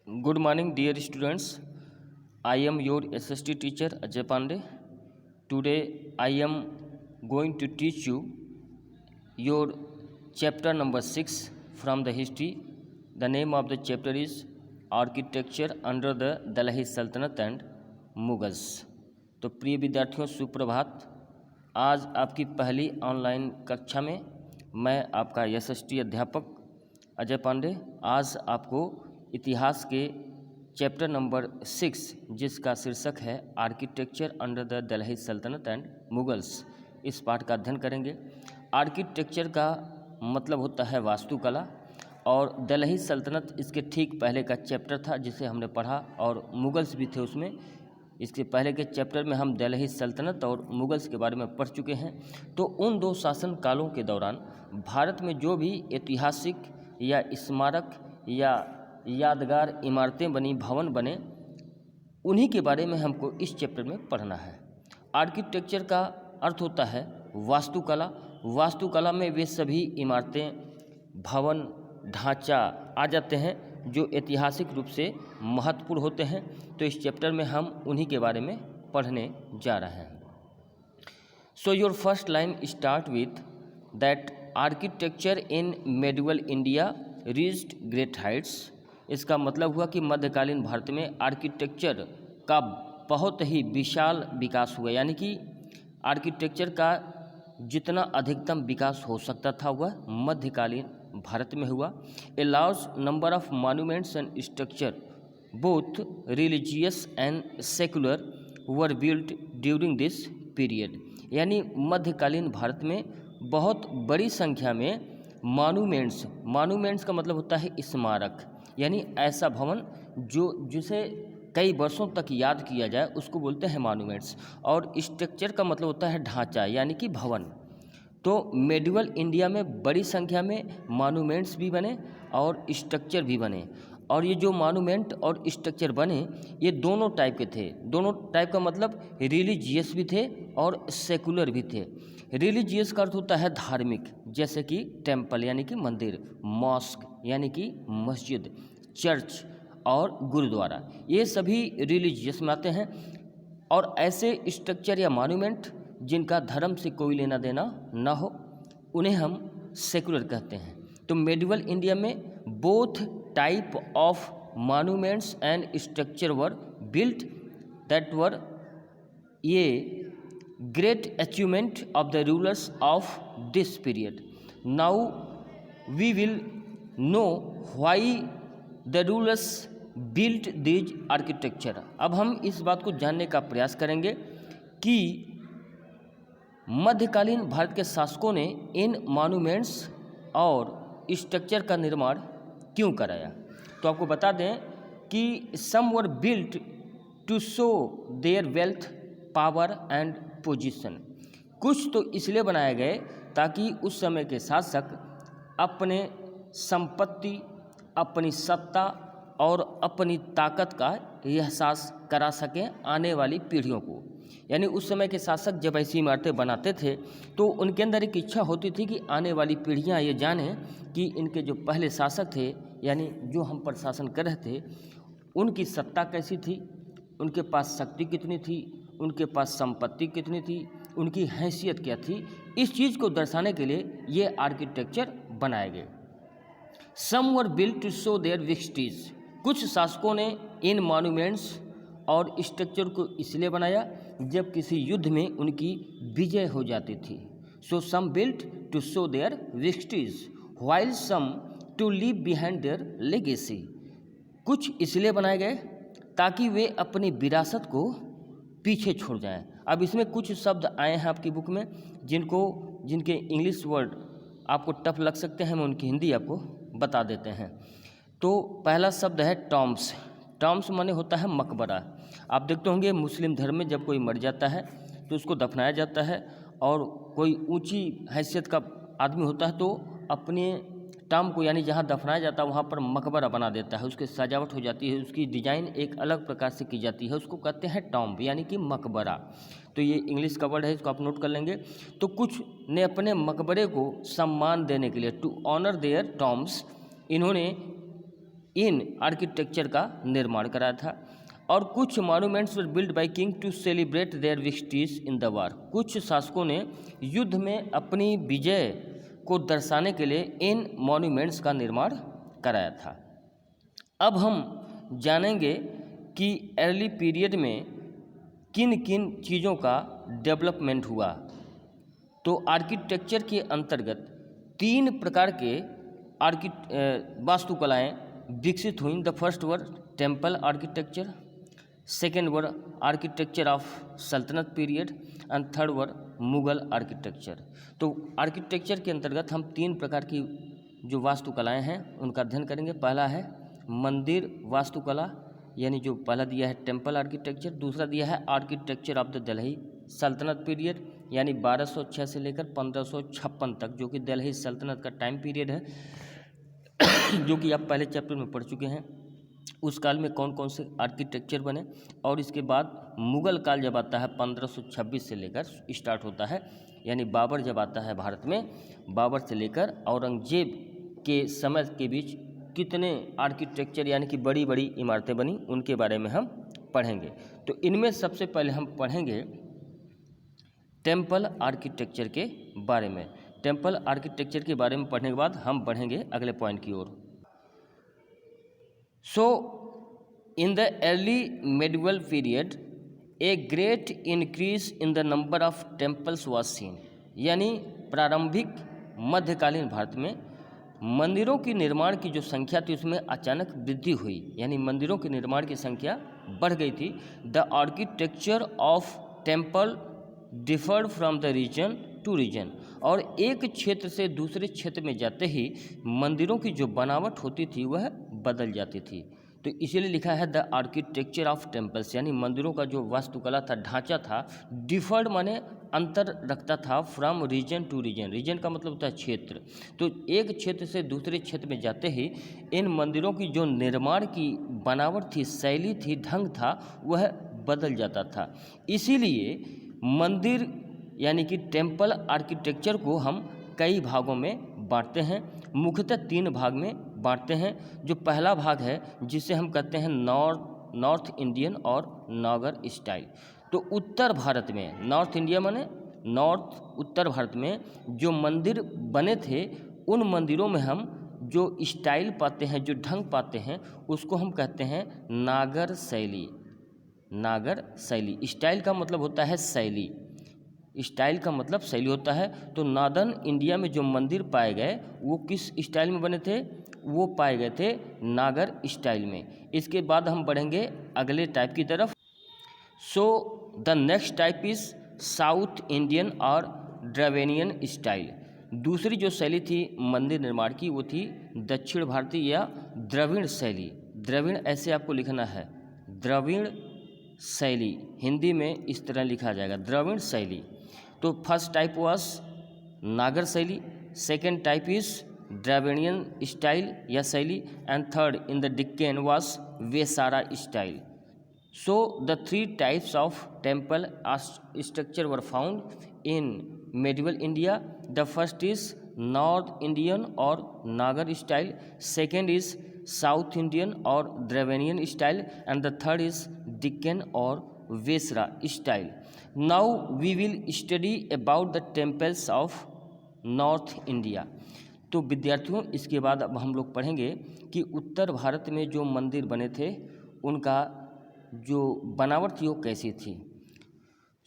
Good morning, dear students. I am your SST teacher Ajay Pandey. Today I am going to teach you your chapter number 6 from the history. The name of the chapter is Architecture under the Delhi Sultanate and Mughals. तो प्रिय विद्यार्थियों, सुप्रभात। आज आपकी पहली online कक्षा में मैं आपका SST अध्यापक अजय पांडे आज आपको इतिहास के चैप्टर नंबर 6 जिसका शीर्षक है आर्किटेक्चर अंडर द दिल्ली सल्तनत एंड मुगल्स, इस पाठ का अध्ययन करेंगे। आर्किटेक्चर का मतलब होता है वास्तुकला और दिल्ली सल्तनत इसके ठीक पहले का चैप्टर था जिसे हमने पढ़ा, और मुगल्स भी थे उसमें। इसके पहले के चैप्टर में हम दिल्ली सल्तनत और मुगल्स के बारे में पढ़ चुके हैं। तो उन दो शासन कालों के दौरान भारत में जो भी ऐतिहासिक या स्मारक या यादगार इमारतें बनी, भवन बने, उन्हीं के बारे में हमको इस चैप्टर में पढ़ना है। आर्किटेक्चर का अर्थ होता है वास्तुकला। वास्तुकला में वे सभी इमारतें, भवन, ढांचा आ जाते हैं जो ऐतिहासिक रूप से महत्वपूर्ण होते हैं। तो इस चैप्टर में हम उन्हीं के बारे में पढ़ने जा रहे हैं। So your first line start with that architecture in medieval India reached great Heights. इसका मतलब हुआ कि मध्यकालीन भारत में आर्किटेक्चर का बहुत ही विशाल विकास हुआ, यानी कि आर्किटेक्चर का जितना अधिकतम विकास हो सकता था वह मध्यकालीन भारत में हुआ। A large number of monuments and structure both religious and secular were built during this period. यानी मध्यकालीन भारत में बहुत बड़ी संख्या में मॉन्यूमेंट्स का मतलब होता है स्मारक, यानी ऐसा भवन जिसे कई वर्षों तक याद किया जाए उसको बोलते हैं मॉन्यूमेंट्स। और स्ट्रक्चर का मतलब होता है ढांचा, यानी कि भवन। तो मेडिवल इंडिया में बड़ी संख्या में मॉन्यूमेंट्स भी बने और स्ट्रक्चर भी बने। और ये जो मॉन्यूमेंट और स्ट्रक्चर बने ये दोनों टाइप के थे। दोनों टाइप का मतलब रिलीजियस भी थे और सेकुलर भी थे। रिलीजियस का अर्थ होता है धार्मिक, जैसे कि टेम्पल यानी कि मंदिर, मॉस्क यानी कि मस्जिद, चर्च और गुरुद्वारा, ये सभी रिलीजियस में आते हैं। और ऐसे स्ट्रक्चर या मॉन्यूमेंट जिनका धर्म से कोई लेना देना ना हो उन्हें हम सेकुलर कहते हैं। तो मेडिवल इंडिया में both type of monuments and structure were built that were ये great achievement of the rulers of this period. Now we will know why the rulers built these architecture. अब हम इस बात को जानने का प्रयास करेंगे कि मध्यकालीन भारत के शासकों ने इन मॉन्यूमेंट्स और स्ट्रक्चर का निर्माण क्यों कराया। तो आपको बता दें कि some were built to show their wealth, power and position. कुछ तो इसलिए बनाए गए ताकि उस समय के शासक अपने संपत्ति, अपनी सत्ता और अपनी ताकत का एहसास करा सकें आने वाली पीढ़ियों को। यानी उस समय के शासक जब ऐसी इमारतें बनाते थे तो उनके अंदर एक इच्छा होती थी कि आने वाली पीढ़ियां ये जानें कि इनके जो पहले शासक थे, यानी जो हम पर शासन कर रहे थे, उनकी सत्ता कैसी थी, उनके पास शक्ति कितनी थी, उनके पास संपत्ति कितनी थी, उनकी हैसियत क्या थी। इस चीज़ को दर्शाने के लिए ये आर्किटेक्चर बनाए गए। Some were built to show their victories. कुछ शासकों ने इन मॉन्यूमेंट्स और स्ट्रक्चर को इसलिए बनाया जब किसी युद्ध में उनकी विजय हो जाती थी। So some built to show their victories while some to leave behind their legacy. कुछ इसलिए बनाए गए ताकि वे अपनी विरासत को पीछे छोड़ जाएं। अब इसमें कुछ शब्द आए हैं आपकी बुक में जिनके इंग्लिश वर्ड आपको टफ लग सकते हैं, मैं उनकी हिंदी आपको बता देते हैं। तो पहला शब्द है टॉम्ब्स। टॉम्ब्स माने होता है मकबरा। आप देखते होंगे मुस्लिम धर्म में जब कोई मर जाता है तो उसको दफनाया जाता है, और कोई ऊंची हैसियत का आदमी होता है तो अपने टॉम्ब को, यानी जहाँ दफनाया जाता है वहाँ पर मकबरा बना देता है, उसकी सजावट हो जाती है, उसकी डिज़ाइन एक अलग प्रकार से की जाती है, उसको कहते हैं टॉम्ब यानी कि मकबरा। तो ये इंग्लिश का वर्ड है, इसको आप नोट कर लेंगे। तो कुछ ने अपने मकबरे को सम्मान देने के लिए, टू ऑनर देयर टॉम्ब्स, इन्होंने इन आर्किटेक्चर का निर्माण कराया था। और कुछ monuments were build by king to celebrate their victories in the war. कुछ शासकों ने युद्ध में अपनी विजय को दर्शाने के लिए इन मॉन्यूमेंट्स का निर्माण कराया था। अब हम जानेंगे कि अर्ली पीरियड में किन किन चीज़ों का डेवलपमेंट हुआ। तो आर्किटेक्चर के अंतर्गत 3 प्रकार के वास्तुकलाएँ विकसित हुई। The first were temple architecture, second were architecture of सल्तनत period and third were Mughal architecture. तो आर्किटेक्चर के अंतर्गत हम 3 प्रकार की जो वास्तुकलाएँ हैं उनका अध्ययन करेंगे। पहला है मंदिर वास्तुकला, यानी जो पहला दिया है टेम्पल आर्किटेक्चर, दूसरा दिया है आर्किटेक्चर ऑफ द दिल्ली सल्तनत पीरियड, यानी 1206 से लेकर 1556 तक, जो कि दिल्ली सल्तनत का टाइम पीरियड है जो कि आप पहले चैप्टर में पढ़ चुके हैं। उस काल में कौन कौन से आर्किटेक्चर बने। और इसके बाद मुगल काल जब आता है 1526 से लेकर स्टार्ट होता है, यानी बाबर जब आता है भारत में, बाबर से लेकर औरंगजेब के समय के बीच कितने आर्किटेक्चर यानी कि बड़ी बड़ी इमारतें बनी, उनके बारे में हम पढ़ेंगे। तो इनमें सबसे पहले हम पढ़ेंगे टेम्पल आर्किटेक्चर के बारे में। टेम्पल आर्किटेक्चर के बारे में पढ़ने के बाद हम बढ़ेंगे अगले पॉइंट की ओर। So, in the early medieval period, a great increase in the number of temples was seen। यानी प्रारंभिक मध्यकालीन भारत में मंदिरों की निर्माण की जो संख्या थी उसमें अचानक वृद्धि हुई, यानी मंदिरों के निर्माण की संख्या बढ़ गई थी। The architecture of temple differed from the region to region. और एक क्षेत्र से दूसरे क्षेत्र में जाते ही मंदिरों की जो बनावट होती थी वह बदल जाती थी। तो इसीलिए लिखा है द आर्किटेक्चर ऑफ टेम्पल्स, यानी मंदिरों का जो वास्तुकला था, ढांचा था, डिफर्ड माने अंतर रखता था from region to region. Region का मतलब होता है क्षेत्र। तो एक क्षेत्र से दूसरे क्षेत्र में जाते ही इन मंदिरों की जो निर्माण की बनावट थी, शैली थी, ढंग था, वह बदल जाता था। इसीलिए मंदिर यानी कि टेम्पल आर्किटेक्चर को हम कई भागों में बांटते हैं, मुख्यतः 3 भाग में बांटते हैं। जो पहला भाग है जिसे हम कहते हैं नॉर्थ इंडियन और नागर स्टाइल। तो उत्तर भारत में, नॉर्थ इंडिया माने नॉर्थ, उत्तर भारत में जो मंदिर बने थे उन मंदिरों में हम जो स्टाइल पाते हैं, जो ढंग पाते हैं, उसको हम कहते हैं नागर शैली। नागर शैली, स्टाइल का मतलब होता है शैली, स्टाइल का मतलब शैली होता है। तो नॉर्दर्न इंडिया में जो मंदिर पाए गए वो किस स्टाइल में बने थे? वो पाए गए थे नागर स्टाइल में। इसके बाद हम बढ़ेंगे अगले टाइप की तरफ। So the next type is south Indian और द्रविडियन स्टाइल। दूसरी जो शैली थी मंदिर निर्माण की वो थी दक्षिण भारतीय या द्रविड़ शैली। द्रविड़ ऐसे आपको लिखना है, द्रविड़ शैली, हिंदी में इस तरह लिखा जाएगा द्रविड़ शैली। तो फर्स्ट टाइप वाज नागर शैली, second type is Dravidian style या शैली, and third in the Deccan was Vesara style. So the 3 types of temple structure were found in medieval India. The first is North Indian or Nagar style, second is South Indian or Dravidian style, and the third is Deccan or Vesra style. Now we will study about the temples of North India. तो विद्यार्थियों इसके बाद अब हम लोग पढ़ेंगे कि उत्तर भारत में जो मंदिर बने थे उनका जो बनावट थी वो कैसी थी।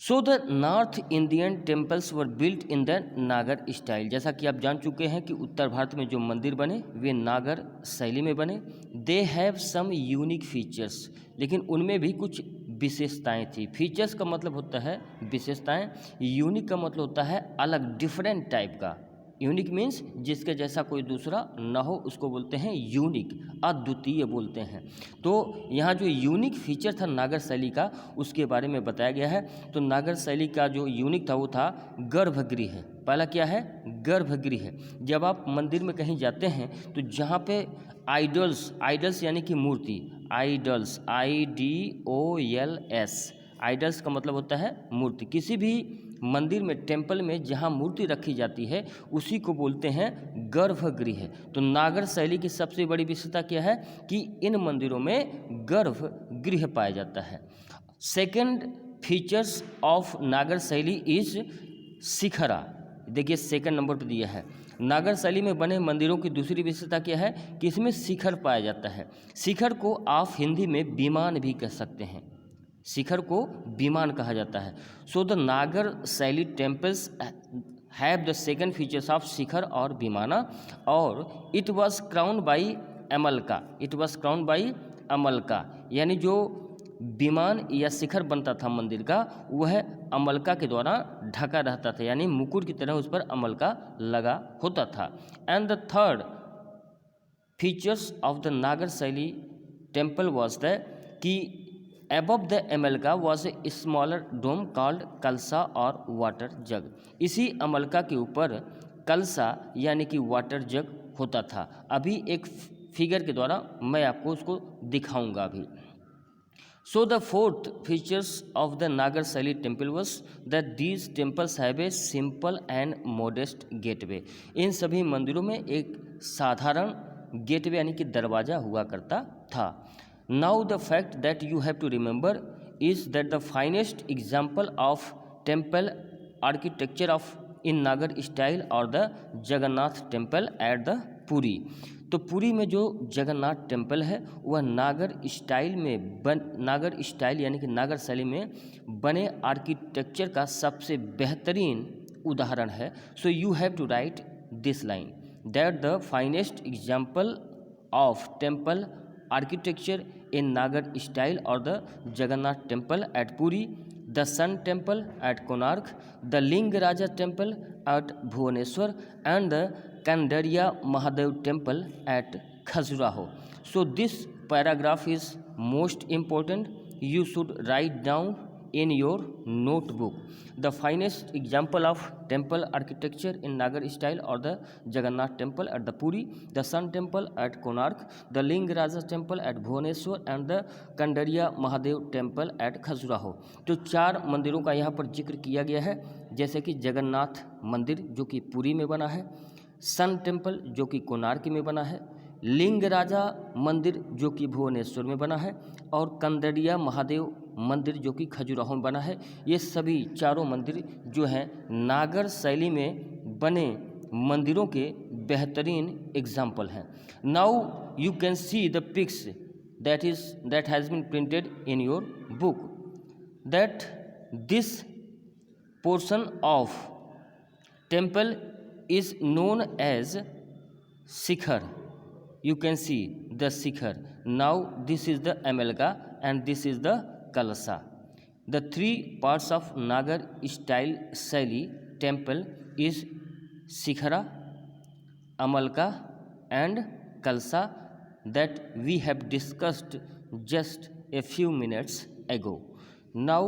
So the north Indian temples were built in the Nagara style. जैसा कि आप जान चुके हैं कि उत्तर भारत में जो मंदिर बने वे नागर शैली में बने। They have some unique features, लेकिन उनमें भी कुछ विशेषताएं थी। फीचर्स का मतलब होता है विशेषताएं, यूनिक का मतलब होता है अलग, डिफरेंट टाइप का। यूनिक मीन्स जिसके जैसा कोई दूसरा न हो, उसको बोलते हैं यूनिक, अद्वितीय बोलते हैं। तो यहाँ जो यूनिक फीचर था नागर शैली का उसके बारे में बताया गया है। तो नागर शैली का जो यूनिक था वो था गर्भगृह है। पहला क्या है? गर्भगृह है। जब आप मंदिर में कहीं जाते हैं तो जहाँ पे आइडल्स यानी कि मूर्ति, आइडल्स IDOLS, आइडल्स का मतलब होता है मूर्ति। किसी भी मंदिर में, टेम्पल में जहाँ मूर्ति रखी जाती है उसी को बोलते हैं गर्भगृह। तो नागर शैली की सबसे बड़ी विशेषता क्या है कि इन मंदिरों में गर्भगृह पाया जाता है। सेकंड फीचर्स ऑफ नागर शैली इज शिखरा। देखिए सेकंड नंबर पर दिया है। नागर शैली में बने मंदिरों की दूसरी विशेषता क्या है कि इसमें शिखर पाया जाता है। शिखर को आप हिंदी में विमान भी कह सकते हैं, शिखर को विमान कहा जाता है। सो द नागर शैली temples have the second features of shikhara और विमाना, और it was crowned by amalaka. It was crowned by amalaka, यानी जो विमान या शिखर बनता था मंदिर का वह अमलका के द्वारा ढका रहता था, यानी मुकुट की तरह उस पर अमलका लगा होता था। And the third features of the Nagara शैली टेम्पल वॉज द कि above the अमलका was a smaller dome called कलसा और वाटर जग। इसी अमलका के ऊपर कलसा यानी कि वाटर जग होता था। अभी एक फिगर के द्वारा मैं आपको उसको दिखाऊंगा अभी। So the fourth features of the Nagar Shaili temple was that these temples have a simple and modest gateway। इन सभी मंदिरों में एक साधारण गेटवे यानी कि दरवाजा हुआ करता था। Now the fact that you have to remember is that the finest example of temple architecture of in Nagar style or the Jagannath temple at the Puri. तो पुरी में जो जगन्नाथ टेम्पल है वह नागर स्टाइल यानी कि नागर शैली में बने आर्किटेक्चर का सबसे बेहतरीन उदाहरण है। So you have to write this line that the finest example of temple architecture in Nagara style और the Jagannath temple at Puri, the sun temple at Konark, the Lingaraja temple at Bhubaneswar and the Kandarya Mahadev temple at Khajuraho। So this paragraph is most important. You should write down in your notebook the finest example of temple architecture in Nagar style or the Jagannath temple at the Puri, the Sun temple at Konark, the Lingaraja temple at Bhubaneswar and the Kandarya Mahadev temple at Khajuraho। तो 4 मंदिरों का यहाँ पर जिक्र किया गया है, जैसे कि जगन्नाथ मंदिर जो कि पुरी में बना है, सन टेम्पल जो कि कोणार्क में बना है, लिंग राजा मंदिर जो कि भुवनेश्वर में बना है, और कंदरिया महादेव मंदिर जो कि खजुराहो में बना है। ये सभी चारों मंदिर जो हैं नागर शैली में बने मंदिरों के बेहतरीन एग्जाम्पल हैं। Now you can see the pics that has been printed in your book that this portion of temple is known as Shikhar. You can see the Shikhar. Now this is the amalga and this is the kalasa। The 3 parts of Nagar style Shaili temple is shikhara, amalka and kalsa that we have discussed just a few minutes ago। Now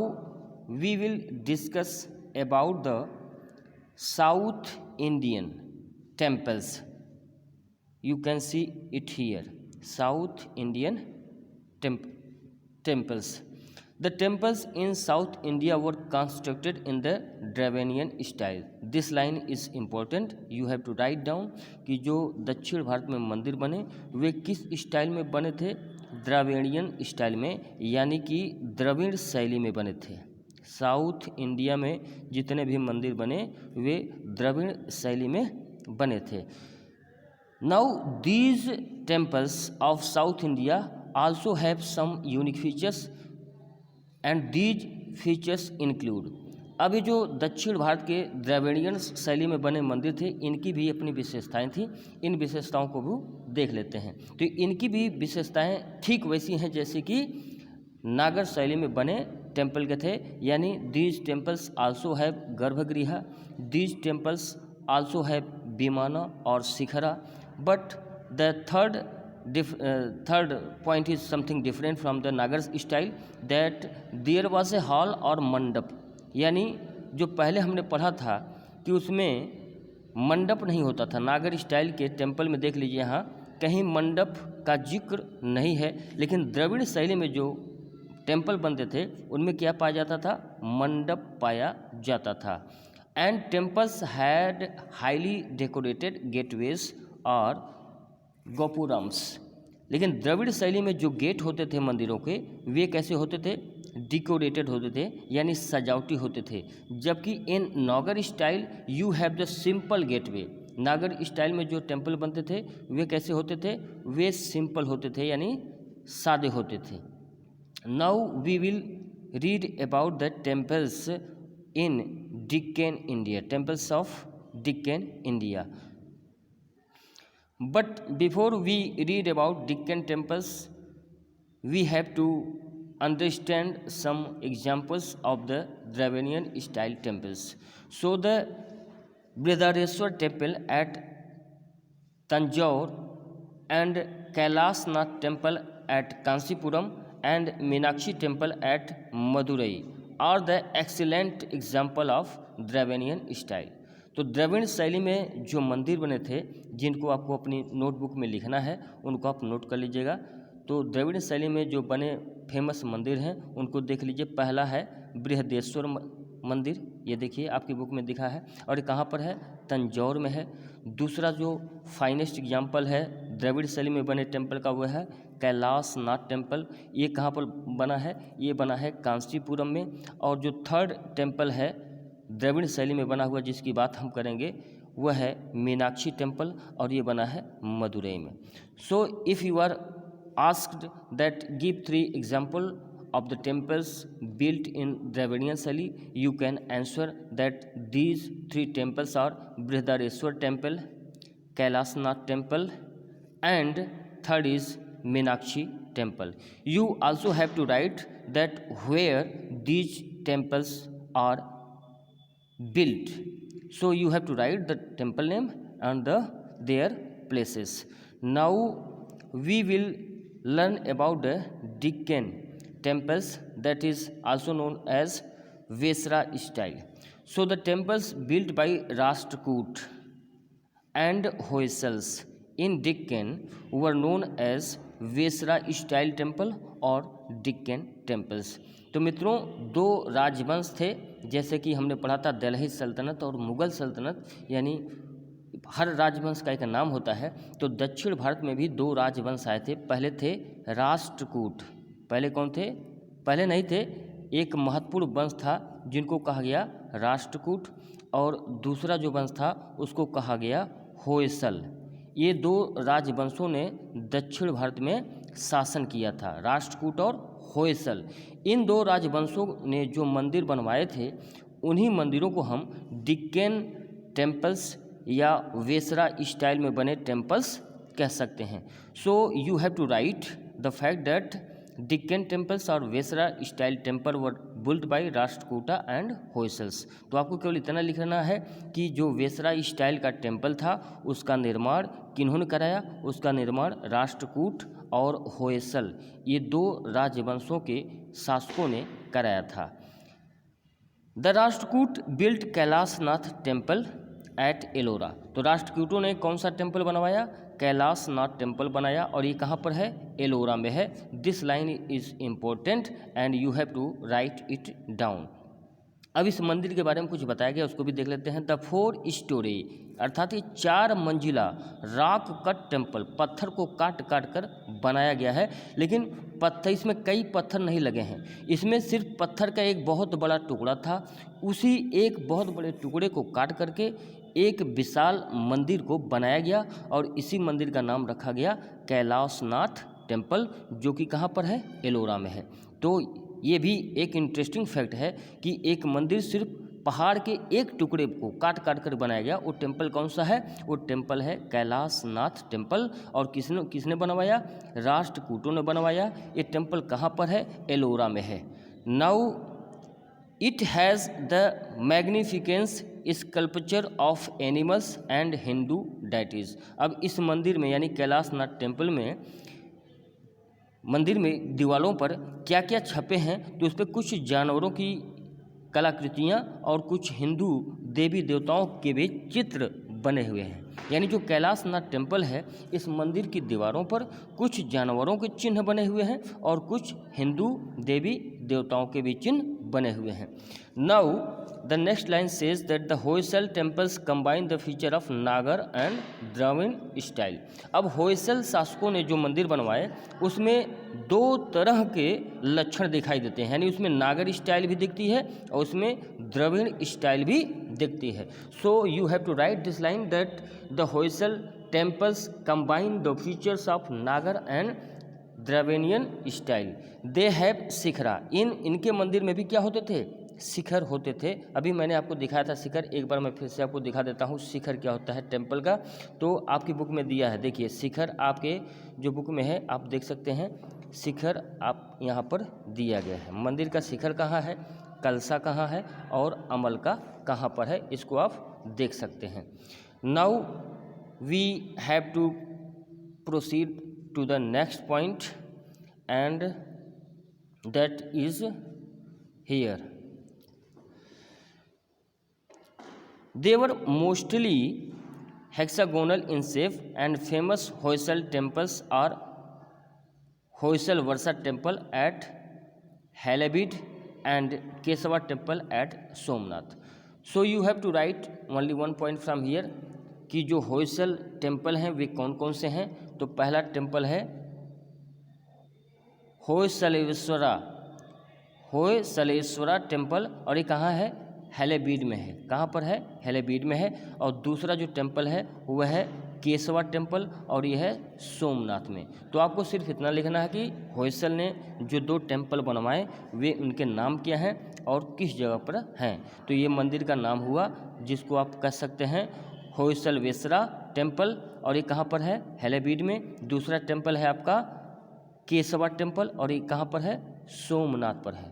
we will discuss about the South Indian temples। You can see it here, South Indian temples। The temples in South India were constructed in the Dravidian style। This line is important, you have to write down कि जो दक्षिण भारत में मंदिर बने वे किस style में बने थे, द्रविड़ियन स्टाइल में, यानी कि द्रविड़ शैली में बने थे। साउथ इंडिया में जितने भी मंदिर बने वे द्रविड़ शैली में बने थे। Now these temples of south India also have some unique features and these features include. अभी जो दक्षिण भारत के द्रविड़ियन शैली में बने मंदिर थे इनकी भी अपनी विशेषताएं थी, इन विशेषताओं को भी देख लेते हैं। तो इनकी भी विशेषताएं ठीक वैसी हैं जैसे कि नागर शैली में बने टेम्पल के थे, यानी these temples also have garbhagriha, these temples also have vimana और shikhara. But the third point is something different from the Nagara style that there was a hall और मंडप। यानी जो पहले हमने पढ़ा था कि उसमें मंडप नहीं होता था, नागर स्टाइल के टेम्पल में देख लीजिए यहाँ कहीं मंडप का जिक्र नहीं है, लेकिन द्रविड़ शैली में जो टेम्पल बनते थे उनमें क्या पाया जाता था, मंडप पाया जाता था। And temples had highly decorated gateways और गोपुरम्स। लेकिन द्रविड़ शैली में जो गेट होते थे मंदिरों के वे कैसे होते थे, डिकोरेटेड होते थे यानी सजावटी होते थे। जबकि इन Nagara style you have the simple gateway, नागर स्टाइल में जो टेम्पल बनते थे वे कैसे होते थे, वे सिंपल होते थे यानी सादे होते थे। Now we will read about the temples in Deccan India, temples of Deccan India. But before we read about Deccan temples, we have to understand some examples of the Dravidian style temples. So the Brihadareshwar temple at Tanjore and Kailasnath temple at Kanchipuram and Meenakshi temple at Madurai are the excellent example of Dravidian style. तो द्रविड़ शैली में जो मंदिर बने थे जिनको आपको अपनी नोटबुक में लिखना है उनको आप नोट कर लीजिएगा। तो द्रविड़ शैली में जो बने फेमस मंदिर हैं उनको देख लीजिए। पहला है बृहदेश्वर मंदिर, ये देखिए आपकी बुक में दिखा है और ये कहाँ पर है, तंजौर में है। दूसरा जो फाइनेस्ट एग्जाम्पल है द्रविड़ शैली में बने टेम्पल का वह है कैलाशनाथ टेम्पल। ये कहाँ पर बना है, ये बना है कांचीपुरम में। और जो थर्ड टेम्पल है द्रविड़ शैली में बना हुआ जिसकी बात हम करेंगे वह है मीनाक्षी टेम्पल और ये बना है मदुरई में। So if you are asked that give 3 example of the temples built in Dravidian Shaili, you can answer that these 3 temples are Brihadareshwar temple, Kailashnath temple and third is Meenakshi temple. You also have to write that where these temples are built. So you have to write the temple name and their places. Now we will learn about the Deccan temples, that is also known as Vesra style. So the temples built by Rashtrakoot and Hoysals in Deccan were known as Vesra style temple और Deccan temples. तो मित्रों 2 राजवंश थे जैसे कि हमने पढ़ा था दिल्ली सल्तनत और मुग़ल सल्तनत, यानी हर राजवंश का एक नाम होता है। तो दक्षिण भारत में भी 2 राजवंश आए थे। पहले थे राष्ट्रकूट, पहले कौन थे, पहले नहीं थे, एक महत्वपूर्ण वंश था जिनको कहा गया राष्ट्रकूट और दूसरा जो वंश था उसको कहा गया होयसल। ये 2 राजवंशों ने दक्षिण भारत में शासन किया था, राष्ट्रकूट और होयसल। इन 2 राजवंशों ने जो मंदिर बनवाए थे उन्हीं मंदिरों को हम डिक्कन टेम्पल्स या वेसरा स्टाइल में बने टेम्पल्स कह सकते हैं। So you have to write the fact that Deccan temples और Vesara style temple were built by Rashtrakuta and Hoysalas. तो आपको केवल इतना लिखना है कि जो वेसरा स्टाइल का टेम्पल था उसका निर्माण किन्होंने कराया, उसका निर्माण राष्ट्रकूट और होयसल ये 2 राजवंशों के शासकों ने कराया था। The Rashtrakuta built Kailashnath temple at Ellora. तो राष्ट्रकूटों ने कौन सा टेम्पल बनवाया, कैलाशनाथ टेम्पल बनाया और ये कहाँ पर है, एलोरा में है। This line is important and you have to write it down. अब इस मंदिर के बारे में कुछ बताया गया उसको भी देख लेते हैं। द 4 स्टोरी अर्थात ये 4 मंजिला रॉक कट टेम्पल, पत्थर को काट काट कर बनाया गया है। लेकिन पत्थर, इसमें कई पत्थर नहीं लगे हैं, इसमें सिर्फ पत्थर का एक बहुत बड़ा टुकड़ा था। उसी एक बहुत बड़े टुकड़े को काट करके एक विशाल मंदिर को बनाया गया और इसी मंदिर का नाम रखा गया कैलाशनाथ टेम्पल, जो कि कहाँ पर है, एलोरा में है। तो ये भी एक इंटरेस्टिंग फैक्ट है कि एक मंदिर सिर्फ पहाड़ के एक टुकड़े को काट काट कर बनाया गया। वो टेम्पल कौन सा है, वो टेम्पल है कैलाशनाथ टेम्पल। और किसने बनवाया, राष्ट्रकूटों ने बनवाया। ये टेम्पल कहाँ पर है, एलोरा में है। Now it has the magnificence sculpture of animals and Hindu deities. अब इस मंदिर में यानी कैलाशनाथ टेम्पल में मंदिर में दीवारों पर क्या क्या छपे हैं, तो उस पर कुछ जानवरों की कलाकृतियाँ और कुछ हिंदू देवी देवताओं के भी चित्र बने हुए हैं। यानी जो कैलाशनाथ टेम्पल है, इस मंदिर की दीवारों पर कुछ जानवरों के चिन्ह बने हुए हैं और कुछ हिंदू देवी देवताओं के भी चिन्ह बने हुए हैं। Now the next line says that the Hoysala temples combine the feature of Nagara and Dravid style. अब होयसल शासकों ने जो मंदिर बनवाए उसमें दो तरह के लक्षण दिखाई देते हैं, यानी उसमें नागर स्टाइल भी दिखती है और उसमें द्रविड़ स्टाइल भी दिखती है। So you have to write this line that the Hoysala temples combine the features of Nagara and Dravidian style. They have shikhara. इनके मंदिर में भी क्या होते थे? शिखर होते थे। अभी मैंने आपको दिखाया था शिखर, एक बार मैं फिर से आपको दिखा देता हूँ शिखर क्या होता है टेम्पल का। तो आपकी बुक में दिया है, देखिए शिखर आपके जो बुक में है आप देख सकते हैं, शिखर आप यहाँ पर दिया गया है। मंदिर का शिखर कहाँ है, कलसा कहाँ है और अमल का कहाँ पर है, इसको आप देख सकते हैं। Now we have to proceed to the next point and that is here. They were mostly hexagonal in shape and famous Hoysal temples are Hoysal Varsa temple at Halabid and Kesava temple at Somnath. So you have to write only one point from here कि जो Hoysala temple हैं वे कौन कौन से हैं। तो पहला temple है होयसलेश्वरा टेम्पल और ये कहाँ है? हैलेबीड में है। कहाँ पर है? हैलेबीड में है। और दूसरा जो टेम्पल है वह है केशवा टेम्पल और यह है सोमनाथ में। तो आपको सिर्फ इतना लिखना है कि होयसल ने जो दो टेम्पल बनवाए वे उनके नाम क्या हैं और किस जगह पर हैं। तो ये मंदिर का नाम हुआ जिसको आप कह सकते हैं होयसलवेश्वरा टेम्पल और ये कहाँ पर है? हैलेबीड में। दूसरा टेम्पल है आपका केशवा टेम्पल और ये कहाँ पर है? सोमनाथ पर है।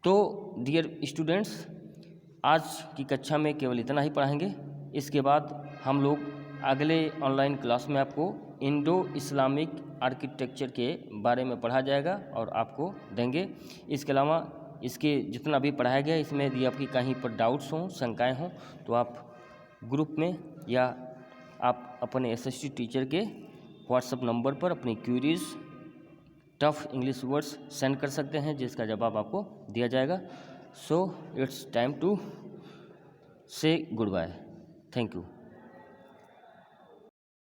तो डियर स्टूडेंट्स, आज की कक्षा में केवल इतना ही पढ़ाएंगे। इसके बाद हम लोग अगले ऑनलाइन क्लास में आपको इंडो इस्लामिक आर्किटेक्चर के बारे में पढ़ा जाएगा और आपको देंगे। इसके अलावा इसके जितना भी पढ़ाया गया इसमें यदि आपकी कहीं पर डाउट्स हों, शंकाएं हों तो आप ग्रुप में या आप अपने एसएसटी टीचर के व्हाट्सएप नंबर पर अपनी queries, tough English words send कर सकते हैं जिसका जवाब आपको दिया जाएगा। So it's time to say goodbye. Thank you.